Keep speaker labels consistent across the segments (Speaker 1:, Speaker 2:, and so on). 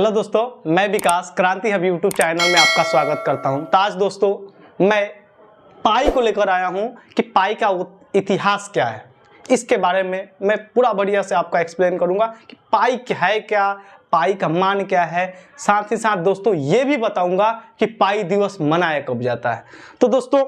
Speaker 1: Hello दोस्तों, मैं विकास क्रांति हब यूट्यूब चैनल में आपका स्वागत करता हूं। तो आज दोस्तों मैं पाई को लेकर आया हूं कि पाई का इतिहास क्या है। इसके बारे में मैं पूरा बढ़िया से आपका एक्सप्लेन करूंगा कि पाई क्या है, पाई का मान क्या है। साथ ही साथ दोस्तों ये भी बताऊंगा कि पाई दिवस मनाया कब जाता है। तो दोस्तों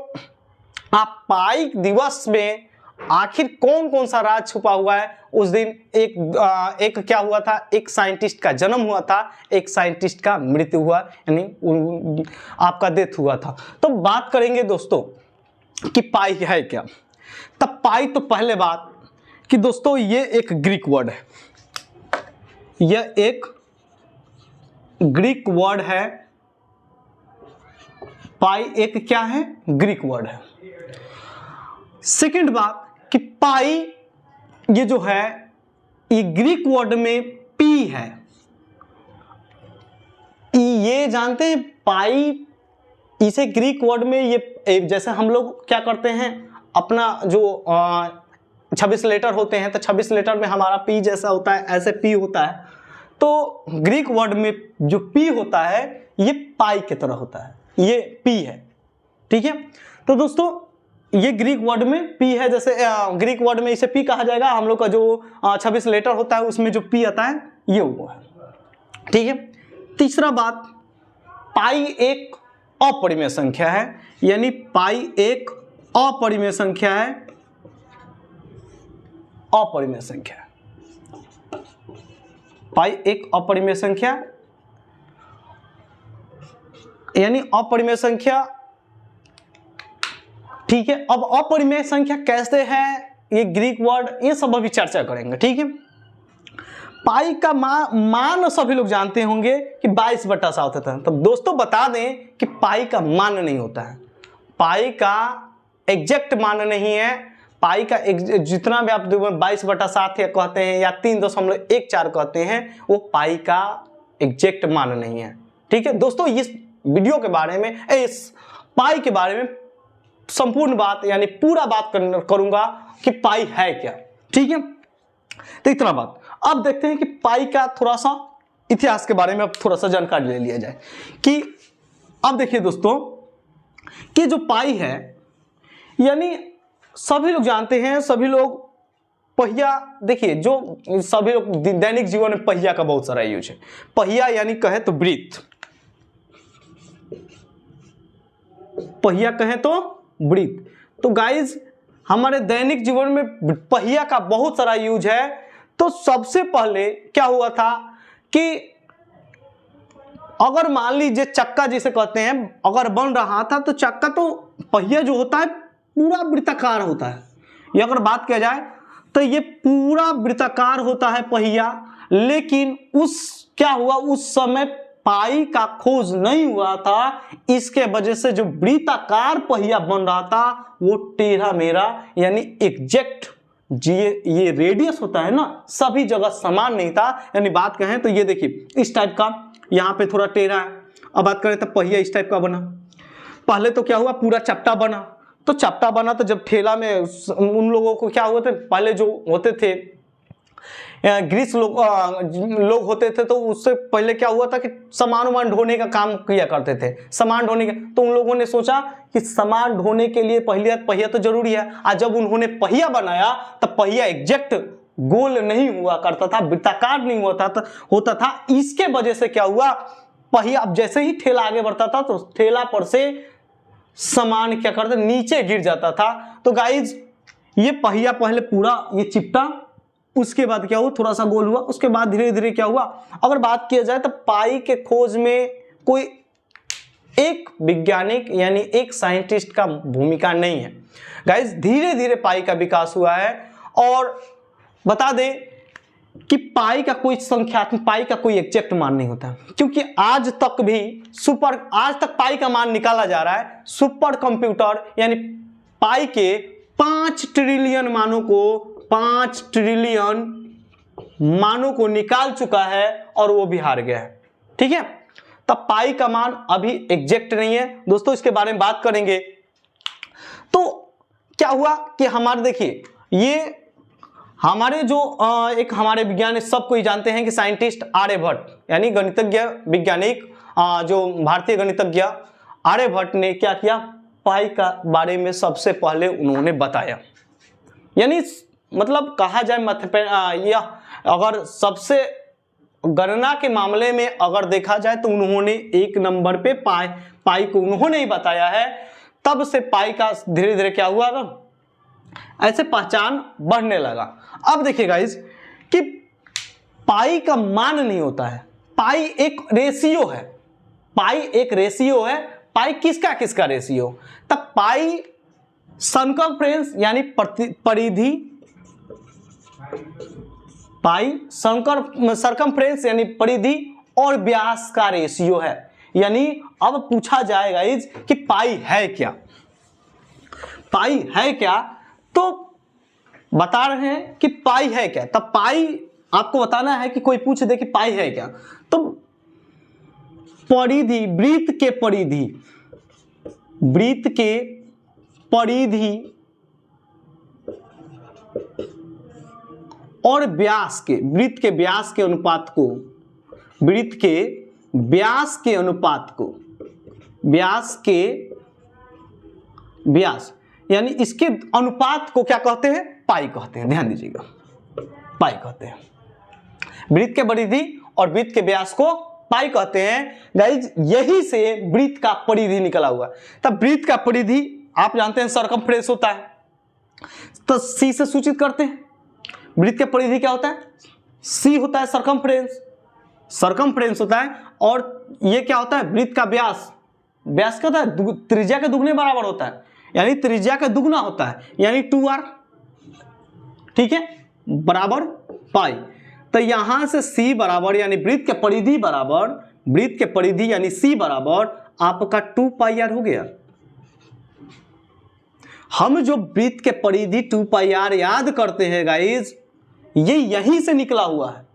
Speaker 1: आप पाई दिवस में आखिर कौन कौन सा राज छुपा हुआ है। उस दिन एक क्या हुआ था, एक साइंटिस्ट का जन्म हुआ था, एक साइंटिस्ट का मृत्यु हुआ, यानी आपका डेथ हुआ था। तो बात करेंगे दोस्तों कि पाई है क्या। तब पाई तो पहले बात कि दोस्तों ये एक ग्रीक वर्ड है, यह एक ग्रीक वर्ड है। पाई एक क्या है, ग्रीक वर्ड है। सेकंड बात कि पाई ये जो है ये ग्रीक वर्ड में पी है। ये जानते हैं पाई, इसे ग्रीक वर्ड में ये जैसे हम लोग क्या करते हैं, अपना जो 26 लेटर होते हैं तो 26 लेटर में हमारा पी जैसा होता है, ऐसे पी होता है। तो ग्रीक वर्ड में जो पी होता है ये पाई की तरह होता है, ये पी है। ठीक है, तो दोस्तों ये ग्रीक वर्ड में पी है। जैसे ग्रीक वर्ड में इसे पी कहा जाएगा। हम लोग का जो 26 लेटर होता है उसमें जो पी आता है ये वो है। ठीक है, तीसरा बात, पाई एक अपरिमेय संख्या है, यानी पाई एक अपरिमेय संख्या है। अपरिमेय संख्या, पाई एक अपरिमेय संख्या, यानी अपरिमेय संख्या। ठीक है, अब अपरिमेय संख्या कैसे है, ये ग्रीक वर्ड, ये सब अभी चर्चा करेंगे। ठीक है, पाई का मान सभी लोग जानते होंगे कि 22/7 होता है। तो दोस्तों बता दें कि पाई का मान नहीं होता है, पाई का एग्जैक्ट मान नहीं है। पाई का जितना भी आप 22/7 या कहते हैं या 3.14 कहते हैं, वो पाई का एग्जैक्ट मान नहीं है। ठीक है दोस्तों, इस वीडियो के बारे में, इस पाई के बारे में संपूर्ण बात यानी पूरा बात करूंगा कि पाई है क्या। ठीक है, तो इतना बात। अब देखते हैं कि पाई का थोड़ा सा इतिहास के बारे में अब थोड़ा सा जानकारी ले लिया जाए कि अब देखिए दोस्तों कि जो पाई है, यानी सभी लोग जानते हैं, सभी लोग पहिया, देखिए जो सभी लोग दैनिक जीवन में पहिया का बहुत सारा यूज है। पहिया यानी कहे तो वृत्त, पहिया कहे तो वृत्त। तो गाइज हमारे दैनिक जीवन में पहिया का बहुत सारा यूज है। तो सबसे पहले क्या हुआ था कि अगर मान लीजिए चक्का जिसे कहते हैं अगर बन रहा था, तो चक्का तो पहिया जो होता है पूरा वृत्ताकार होता है। ये अगर बात किया जाए तो ये पूरा वृत्ताकार होता है पहिया। लेकिन क्या हुआ, उस समय पाई का खोज नहीं हुआ था, इसके वजह से जो वृत्ताकार पहिया बन रहा था वो टेढ़ा मेढ़ा, यानी एग्जैक्ट ये रेडियस होता है ना, सभी जगह समान नहीं था। यानी बात कहें तो ये देखिए इस टाइप का, यहाँ पे थोड़ा टेढ़ा है। अब बात करें तो पहिया इस टाइप का बना। पहले तो क्या हुआ, पूरा चपटा बना। तो चपटा बना तो जब ठेला में उन लोगों को क्या हुआ था, पहले जो होते थे ग्रीस लोग होते थे, तो उससे पहले क्या हुआ था कि सामान ढोने का काम किया करते थे, सामान ढोने का। तो उन लोगों ने सोचा कि सामान ढोने के लिए पहिया तो जरूरी है। आज जब उन्होंने पहिया बनाया तब पहिया एग्जैक्ट गोल नहीं हुआ करता था, वृत्ताकार नहीं होता था। इसके वजह से क्या हुआ, पहिया अब जैसे ही ठेला आगे बढ़ता था तो ठेला पर से सामान क्या करता, नीचे गिर जाता था। तो गाइज ये पहिया पहले पूरा ये चिपटा, उसके बाद क्या हुआ, थोड़ा सा गोल हुआ, उसके बाद धीरे धीरे क्या हुआ। अगर बात किया जाए तो पाई के खोज में कोई एक वैज्ञानिक यानी एक साइंटिस्ट का भूमिका नहीं है गाइस। धीरे धीरे पाई का विकास हुआ है। और बता दें कि पाई का कोई संख्यात्मक, पाई का कोई एग्जैक्ट मान नहीं होता, क्योंकि आज तक पाई का मान निकाला जा रहा है। सुपर कंप्यूटर यानी पाई के 5 ट्रिलियन मानों को निकाल चुका है और वो भी हार गया है। ठीक है, तब पाई का मान अभी एग्जैक्ट नहीं है दोस्तों, इसके बारे में बात करेंगे। तो क्या हुआ कि हमारे देखिए ये हमारे जो एक हमारे विज्ञानी सबको ही जानते हैं कि साइंटिस्ट आर्यभट्ट यानी गणितज्ञ वैज्ञानिक जो भारतीय गणितज्ञ आर्यभट्ट ने क्या किया, पाई का बारे में सबसे पहले उन्होंने बताया। यानी मतलब कहा जाए यह अगर सबसे गणना के मामले में अगर देखा जाए तो उन्होंने 1 नंबर पे पाई को उन्होंने ही बताया है। तब से पाई का धीरे धीरे क्या हुआ ना, ऐसे पहचान बढ़ने लगा। अब देखिए गाइस कि पाई का मान नहीं होता है, पाई एक रेशियो है, पाई एक रेशियो है। पाई किसका किसका रेशियो, तब पाई सर्कमफ्रेंस यानी परिधि, पाई सर्कमफ्रेंस यानी परिधि और व्यास का रेशियो है। यानी अब पूछा जाएगा इस कि पाई है क्या, पाई है क्या, तो बता रहे हैं कि पाई है क्या। तब पाई आपको बताना है कि कोई पूछ दे कि पाई है क्या, तो परिधि, वृत्त के परिधि, वृत्त के परिधि और व्यास के, वृत्त के व्यास के अनुपात को, वृत्त के व्यास के अनुपात को, व्यास के व्यास यानी इसके अनुपात को क्या कहते हैं, पाई कहते हैं। ध्यान दीजिएगा, पाई कहते हैं। वृत्त के परिधि और वृत्त के व्यास को पाई कहते हैं। गाइज यही से वृत्त का परिधि निकला हुआ। तब वृत्त का परिधि आप जानते हैं सर्कमफ्रेंस होता है, तो सी से सूचित करते हैं। वृत्त के परिधि क्या होता है, सी होता है सर्कमफ्रेंस, सर्कमफ्रेंस होता है। और ये क्या होता है, वृत्त का व्यास, व्यास क्या होता है, त्रिज्या के दुगने बराबर होता है, यानी त्रिज्या का दुगना होता है, यानी 2r, ठीक है, बराबर पाई। तो यहां से c बराबर यानी वृत्त के परिधि बराबर, वृत्त के परिधि यानी c बराबर आपका 2πr हो गया। हम जो वृत्त के परिधि 2πr याद करते हैं गाइज, ये यहीं से निकला हुआ है,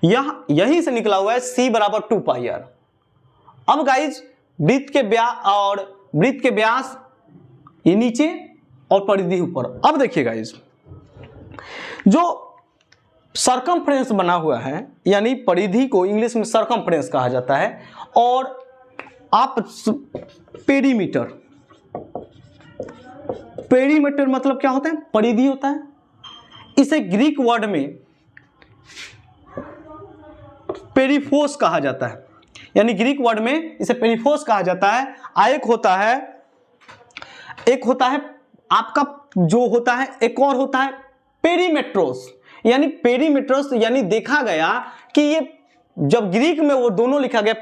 Speaker 1: यहीं से निकला हुआ है, c बराबर 2πr। अब गाइज वृत्त के व्यास और वृत्त के व्यास ये नीचे और परिधि ऊपर। अब देखिए गाइज जो सर्कमफ्रेंस बना हुआ है, यानी परिधि को इंग्लिश में सर्कमफ्रेंस कहा जाता है, और आप पेरीमीटर, पेरीमीटर मतलब क्या होता है, परिधि होता है। इसे ग्रीक वर्ड में पेरिफोस कहा जाता है, यानी ग्रीक वर्ड में इसे पेरिफोस कहा जाता है। एक होता है आपका जो होता है, एक और होता है पेरीमेट्रोस, यानी पेरीमेट्रोस यानी देखा गया कि ये जब ग्रीक में वो दोनों लिखा गया,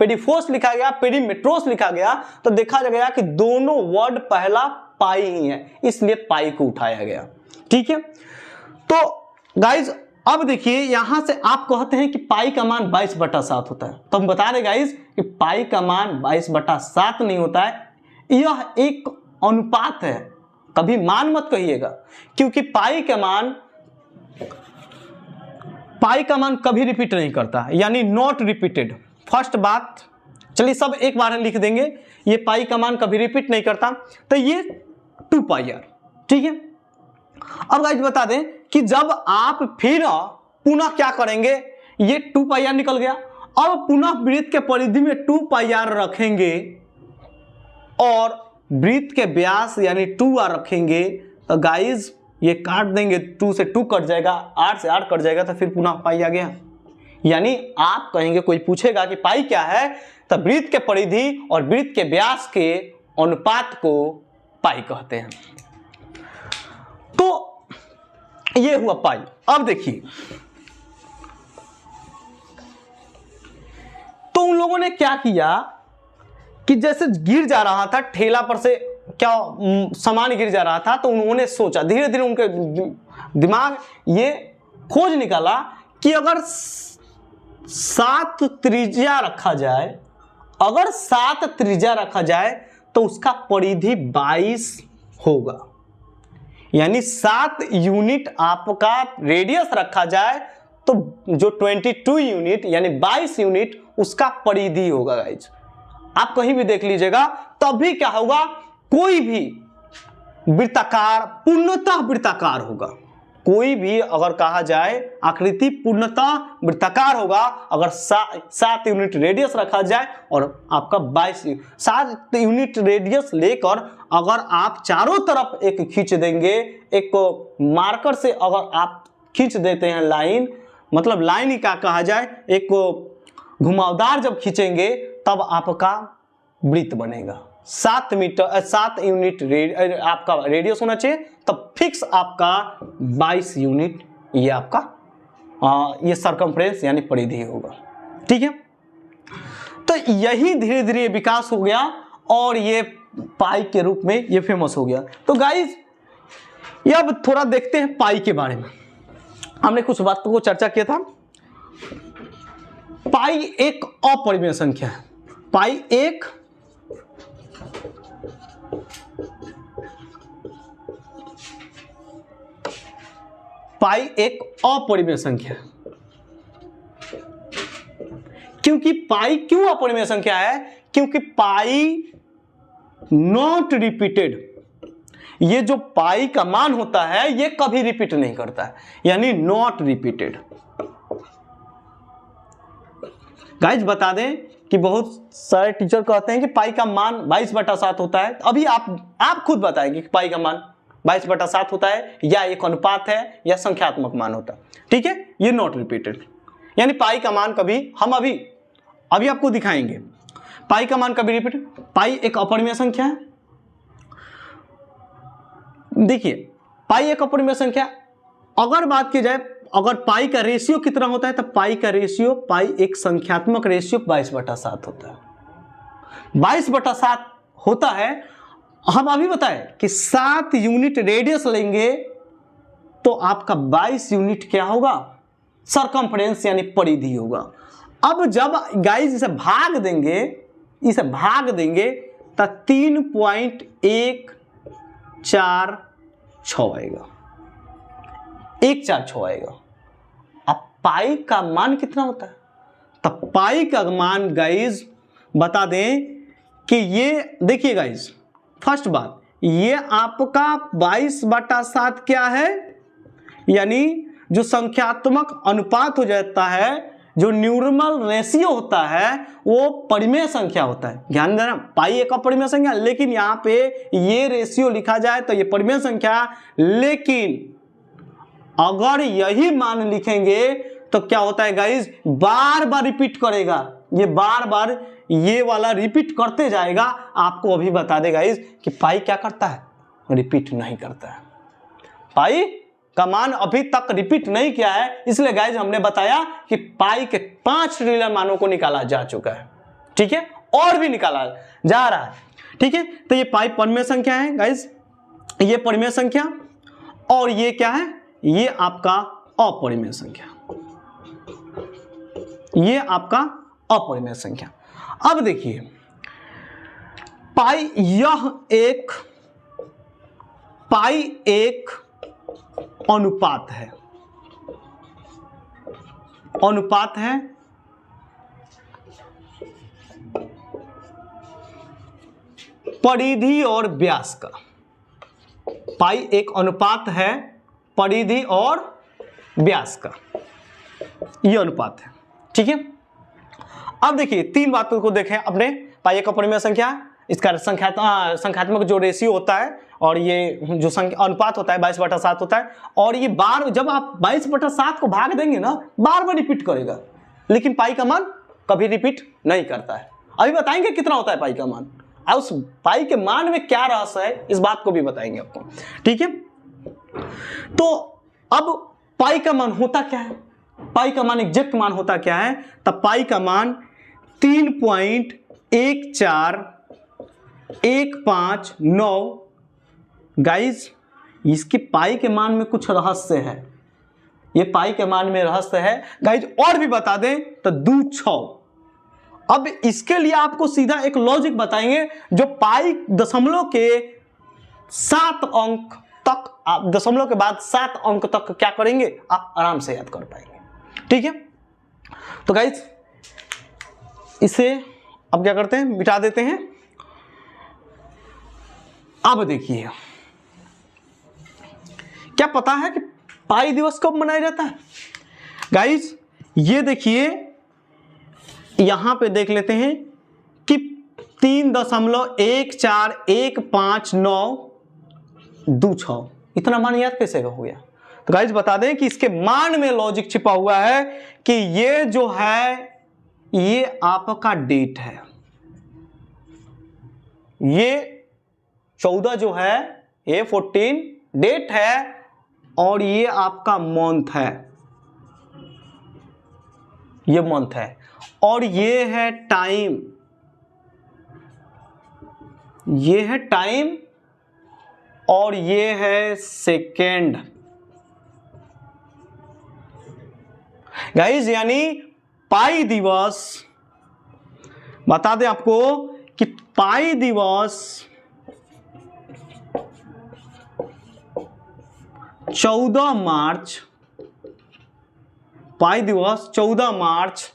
Speaker 1: पेरिफोस लिखा गया, पेरीमेट्रोस लिखा गया, तो देखा गया कि दोनों वर्ड पहला पाई ही है, इसलिए पाई को उठाया गया। ठीक है, तो गाइज अब देखिए यहां से आप कहते हैं कि पाई का मान 22/7 होता है, तो हम बता रहे गाइज कि पाई का मान 22/7 नहीं होता है, यह एक अनुपात है। कभी मान मत कहिएगा, क्योंकि पाई का मान कभी रिपीट नहीं करता, यानी नॉट रिपीटेड। फर्स्ट बात, चलिए सब एक बार लिख देंगे, ये पाई का मान कभी रिपीट नहीं करता, तो ये 2πr। ठीक है, अब गाइस बता दें कि जब आप फिर पुनः क्या करेंगे, ये 2πr निकल गया, अब पुनः वृत्त के परिधि में 2πr रखेंगे और वृत्त के व्यास यानी 2r रखेंगे, तो गाइस ये काट देंगे, 2 से 2 कट जाएगा, 8 से 8 कट जाएगा, तो फिर पुनः पाई आ गया। यानी आप कहेंगे, कोई पूछेगा कि पाई क्या है, तो वृत्त के परिधि और वृत्त के व्यास के अनुपात को पाई कहते हैं। तो ये हुआ पाई। अब देखिए, तो उन लोगों ने क्या किया कि जैसे गिर जा रहा था ठेला पर से, क्या सामान गिर जा रहा था, तो उन्होंने सोचा, धीरे धीरे उनके दिमाग ये खोज निकाला कि अगर 7 त्रिज्या रखा जाए, अगर 7 त्रिज्या रखा जाए तो उसका परिधि 22 होगा, यानी 7 यूनिट आपका रेडियस रखा जाए तो जो 22 यूनिट यानी 22 यूनिट उसका परिधि होगा। गाइज आप कहीं भी देख लीजिएगा, तभी क्या होगा, कोई भी वृत्ताकार पूर्णतः वृत्ताकार होगा, कोई भी अगर कहा जाए आकृति पूर्णतः वृत्ताकार होगा अगर 7 यूनिट रेडियस रखा जाए और आपका 7 यूनिट रेडियस लेकर अगर आप चारों तरफ एक खींच देंगे, एक मार्कर से अगर आप खींच देते हैं लाइन, मतलब लाइन ही क्या कहा जाए, एक घुमावदार जब खींचेंगे तब आपका वृत्त बनेगा। 7 यूनिट आपका रेडियस होना चाहिए, तब फिक्स आपका 22 यूनिट ये आपका ये सरकमफ्रेंस यानी परिधि होगा। ठीक है, तो यही धीरे धीरे विकास हो गया और ये पाई के रूप में ये फेमस हो गया। तो गाइज ये अब थोड़ा देखते हैं पाई के बारे में। हमने कुछ बातों को चर्चा किया था। पाई एक अपरिमेय संख्या है। पाई एक अपरिमेय संख्या है। क्योंकि पाई क्यों अपरिमेय संख्या है? क्योंकि पाई नॉट रिपीटेड, ये जो पाई का मान होता है ये कभी रिपीट नहीं करता है, यानी नॉट रिपीटेड। गाइज बता दें कि बहुत सारे टीचर कहते हैं कि पाई का मान 22/7 होता है। अभी आप खुद बताएंगे कि पाई का मान 22/7 होता है या एक अनुपात है या संख्यात्मक मान होता है। ठीक है, ये नॉट रिपीटेड, यानी पाई का मान कभी, हम अभी आपको दिखाएंगे पाई का मान कभी रिपीट। पाई एक अपरिमेय संख्या है। देखिए पाई एक अपरिमेय संख्या, अगर बात की जाए अगर पाई का रेशियो कितना होता है तो पाई का रेशियो, पाई एक संख्यात्मक रेशियो 22/7 होता है। 22/7 होता है। हम अभी बताएं कि 7 यूनिट रेडियस लेंगे तो आपका 22 यूनिट क्या होगा? सरकमफ्रेंस यानी परिधि होगा। अब जब गाइस इसे भाग देंगे तो 3.146 आएगा, 146 आएगा। अब पाई का मान कितना होता है? तब पाई का मान गाइस बता दें कि ये देखिए गाइस, फर्स्ट बात ये आपका 22/7 क्या है? यानी जो संख्यात्मक अनुपात हो जाता है, जो न्यूमरल रेशियो होता है वो परिमेय संख्या होता है। ध्यान देना, पाई एक अपरिमेय संख्या, लेकिन यहाँ पे ये रेशियो लिखा जाए तो ये परिमेय संख्या, लेकिन अगर यही मान लिखेंगे तो क्या होता है गाइस? बार बार रिपीट करेगा, ये बार बार ये वाला रिपीट करते जाएगा। आपको अभी बता दे गाइस कि पाई क्या करता है? रिपीट नहीं करता है। पाई का मान अभी तक रिपीट नहीं किया है, इसलिए गाइस हमने बताया कि पाई के 5 ट्रिलियन मानों को निकाला जा चुका है। ठीक है, और भी निकाला जा रहा है। ठीक है, तो ये पाई परिमेय संख्या है गाइस, ये परिमेय संख्या, और ये क्या है? ये आपका अपरिमेय संख्या, ये आपका अपरिमेय संख्या। अब देखिए पाई एक अनुपात है, परिधि और व्यास का। पाई एक अनुपात है परिधि और व्यास का, ये अनुपात है। ठीक है, अब देखिए 3 बातों को देखें अपने। पाई एक अपरिमेय संख्या, इसका संख्यात्मक जो रेशियो होता है और ये जो अनुपात होता है 22/7 होता है, और ये बार जब आप 22/7 को भाग देंगे ना, बार बार रिपीट करेगा, लेकिन पाई का मान कभी रिपीट नहीं करता है। अभी बताएंगे कितना होता है पाई का मान, और उस पाई के मान में क्या रहस्य है इस बात को भी बताएंगे आपको। ठीक है, तो अब पाई का मान होता क्या है? पाई का मान एग्जैक्ट मान होता क्या है? तब पाई का मान 3.14159। गाइस इसकी पाई के मान में कुछ रहस्य है, ये पाई के मान में रहस्य है गाइस। और भी बता दें तो 2.6। अब इसके लिए आपको सीधा एक लॉजिक बताएंगे, जो पाई दशमलव के 7 अंक तक, आप दशमलव के बाद 7 अंक तक क्या करेंगे, आप आराम से याद कर पाएंगे। ठीक है, तो गाइस इसे अब क्या करते हैं, मिटा देते हैं। अब देखिए क्या पता है कि पाई दिवस कब मनाया जाता है गाइज? ये देखिए यहां पे देख लेते हैं कि 3.1415926 इतना मान याद कैसे हो गया? तो गाइज बता दें कि इसके मान में लॉजिक छिपा हुआ है कि ये जो है ये आपका डेट है, ये 14 जो है ये 14 डेट है और ये आपका मंथ है, ये मंथ है और ये है टाइम, ये है टाइम और ये है सेकेंड। गाइज यानी पाई दिवस, बता दें आपको कि पाई दिवस 14 मार्च, पाई दिवस 14 मार्च,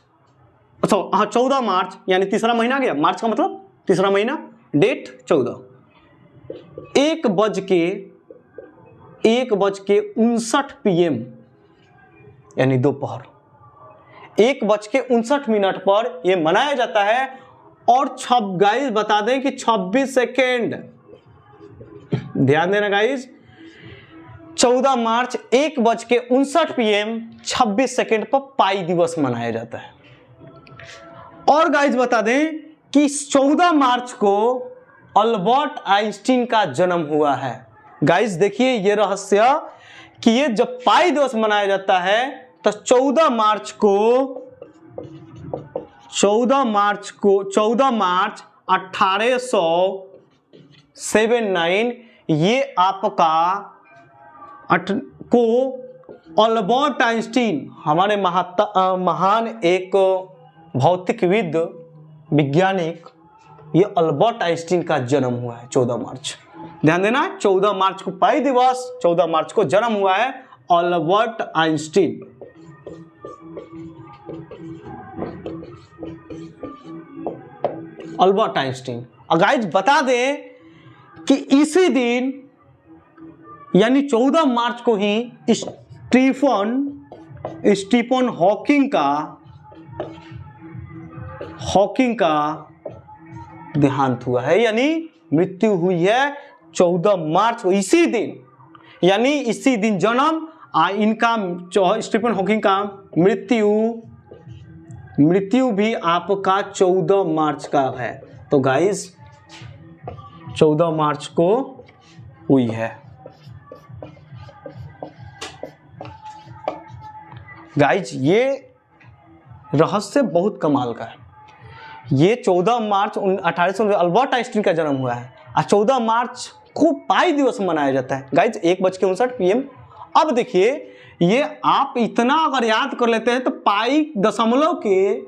Speaker 1: अच्छा हाँ 14 मार्च यानी तीसरा महीना गया, मार्च का मतलब तीसरा महीना, डेट 14, 1:59 PM यानी दोपहर 1:59 पर यह मनाया जाता है। और गाइस बता दें कि 26 सेकेंड, ध्यान देना गाइस, 14 मार्च 1:59 PM 26 सेकेंड पर पाई दिवस मनाया जाता है। और गाइस बता दें कि 14 मार्च को अल्बर्ट आइंस्टीन का जन्म हुआ है। गाइस देखिए ये रहस्य कि ये जब पाई दिवस मनाया जाता है तो 14 मार्च 1879 ये आपका को अल्बर्ट आइंस्टीन, हमारे महान एक भौतिकविद वैज्ञानिक, ये अल्बर्ट आइंस्टीन का जन्म हुआ है 14 मार्च। ध्यान देना 14 मार्च को पाई दिवस, 14 मार्च को जन्म हुआ है Albert Einstein. Albert Einstein. Guys बता दें कि इसी दिन यानी 14 मार्च को ही स्टीफन हॉकिंग का देहांत हुआ है, यानी मृत्यु हुई है 14 मार्च को, इसी दिन, यानी इसी दिन जन्म, इनका स्टीफन हॉकिंग का मृत्यु भी आपका 14 मार्च का है। तो गाइस 14 मार्च को हुई है। गाइस ये रहस्य बहुत कमाल का है। ये 14 मार्च 1800 अल्बर्ट आइंस्टीन का जन्म हुआ है और 14 मार्च को पाई दिवस मनाया जाता है गाइस 1:59 PM। अब देखिए ये आप इतना अगर याद कर लेते हैं तो पाई दशमलव के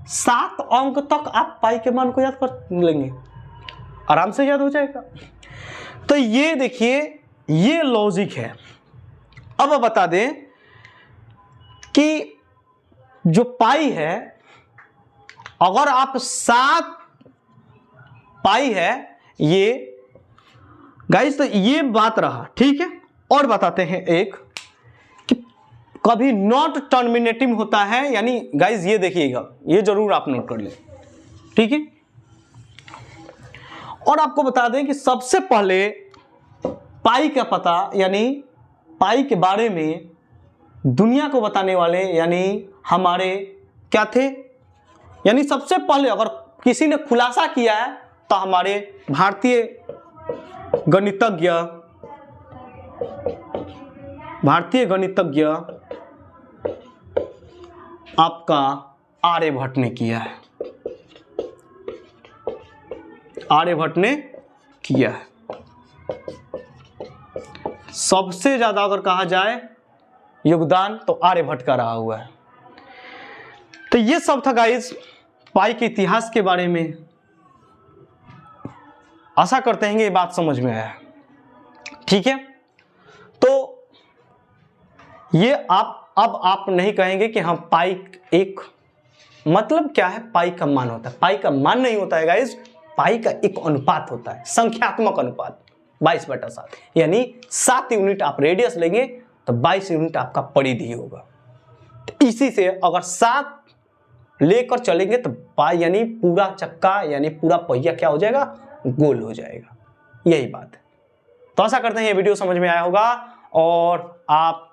Speaker 1: 7 अंक तक आप पाई के मान को याद कर लेंगे, आराम से याद हो जाएगा। तो ये देखिए ये लॉजिक है। अब बता दें कि जो पाई है, अगर आप 7 पाई है ये गाइस, तो ये बात रहा, ठीक है। और बताते हैं एक कि कभी नॉट टर्मिनेटिंग होता है, यानी गाइस ये देखिएगा, ये जरूर आप नोट कर ले, ठीक है। और आपको बता दें कि सबसे पहले पाई का पता, यानी पाई के बारे में दुनिया को बताने वाले यानी हमारे क्या थे, यानी सबसे पहले अगर किसी ने खुलासा किया है तो हमारे भारतीय गणितज्ञ आपका आर्यभट्ट ने किया है, आर्यभट्ट ने किया है। सबसे ज्यादा अगर कहा जाए योगदान तो आर्यभट्ट का रहा हुआ है। तो ये सब था गाइस पाई के इतिहास के बारे में। आशा करते हैं कि ये बात समझ में आया, ठीक है। तो ये अब आप नहीं कहेंगे कि हम पाई एक मतलब क्या है, पाई का मान होता है, पाई का मान नहीं होता है गाइस, पाई का एक अनुपात होता है, संख्यात्मक अनुपात 22/7, यानी 7 यूनिट आप रेडियस लेंगे तो 22 यूनिट आपका परिधि होगा। तो इसी से अगर 7 लेकर चलेंगे तो यानी पूरा चक्का यानी पूरा पहिया क्या हो जाएगा, गोल हो जाएगा। यही बात है। तो आशा करते हैं ये वीडियो समझ में आया होगा और आप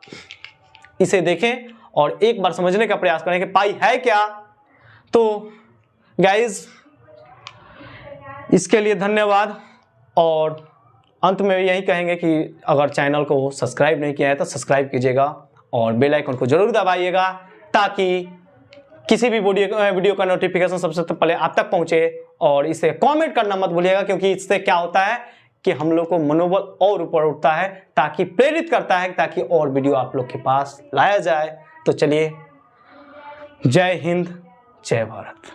Speaker 1: इसे देखें और एक बार समझने का प्रयास करें कि पाई है क्या। तो गाइज इसके लिए धन्यवाद और अंत में यही कहेंगे कि अगर चैनल को सब्सक्राइब नहीं किया है तो सब्सक्राइब कीजिएगा और बेल आइकन को जरूर दबाइएगा ताकि किसी भी वीडियो का नोटिफिकेशन सबसे पहले आप तक पहुंचे। और इसे कमेंट करना मत भूलिएगा क्योंकि इससे क्या होता है कि हम लोग को मनोबल और ऊपर उठता है, ताकि प्रेरित करता है ताकि और वीडियो आप लोग के पास लाया जाए। तो चलिए, जय हिंद, जय भारत।